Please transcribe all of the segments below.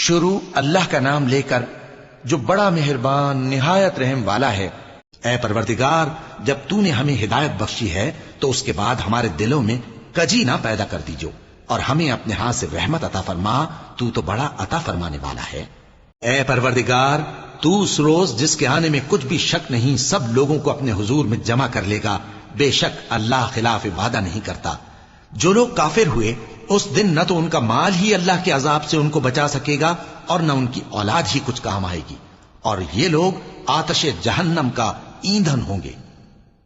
شروع اللہ کا نام لے کر جو بڑا مہربان نہایت رحم والا ہے۔ اے پروردگار، جب تو نے ہمیں ہدایت بخشی ہے تو اس کے بعد ہمارے دلوں میں کجی نہ پیدا کر دیجو، اور ہمیں اپنے ہاتھ سے رحمت عطا فرما، تو بڑا عطا فرمانے والا ہے۔ اے پروردگار، تو اس روز جس کے آنے میں کچھ بھی شک نہیں سب لوگوں کو اپنے حضور میں جمع کر لے گا، بے شک اللہ خلاف وعدہ نہیں کرتا۔ جو لوگ کافر ہوئے اس دن نہ تو ان کا مال ہی اللہ کے عذاب سے ان کو بچا سکے گا اور نہ ان کی اولاد ہی کچھ کام آئے گی، اور یہ لوگ آتش جہنم کا ایندھن ہوں گے۔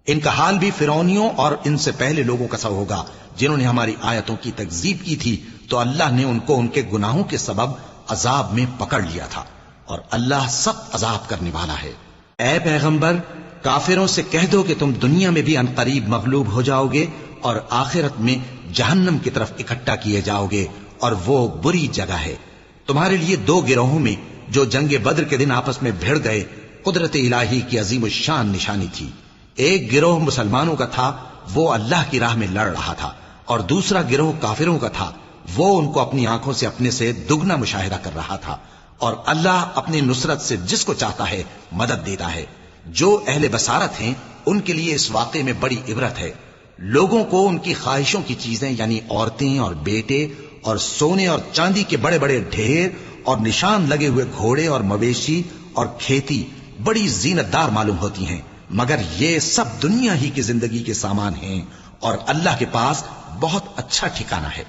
ان کا حال بھی فرعونیوں اور ان سے پہلے لوگوں کا سا ہوگا جنہوں نے ہماری آیتوں کی تکذیب کی تھی، تو اللہ نے ان کو ان کے گناہوں کے سبب عذاب میں پکڑ لیا تھا، اور اللہ سخت عذاب کرنے والا ہے۔ اے پیغمبر، کافروں سے کہہ دو کہ تم دنیا میں بھی عنقریب مغلوب ہو جاؤ گے اور آخرت میں جہنم کی طرف اکٹھا کیے جاؤ گے، اور وہ بری جگہ ہے۔ تمہارے لیے دو گروہوں میں جو جنگ بدر کے دن آپس میں بھیڑ گئے قدرت الہی کی عظیم الشان نشانی تھی۔ ایک گروہ مسلمانوں کا تھا، وہ اللہ کی راہ میں لڑ رہا تھا، اور دوسرا گروہ کافروں کا تھا، وہ ان کو اپنی آنکھوں سے اپنے سے دگنا مشاہدہ کر رہا تھا۔ اور اللہ اپنی نصرت سے جس کو چاہتا ہے مدد دیتا ہے۔ جو اہل بصارت ہیں ان کے لیے اس واقعے میں بڑی عبرت ہے۔ لوگوں کو ان کی خواہشوں کی چیزیں یعنی عورتیں اور بیٹے اور سونے اور چاندی کے بڑے بڑے ڈھیر اور نشان لگے ہوئے گھوڑے اور مویشی اور کھیتی بڑی زینت دار معلوم ہوتی ہیں، مگر یہ سب دنیا ہی کی زندگی کے سامان ہیں، اور اللہ کے پاس بہت اچھا ٹھکانہ ہے۔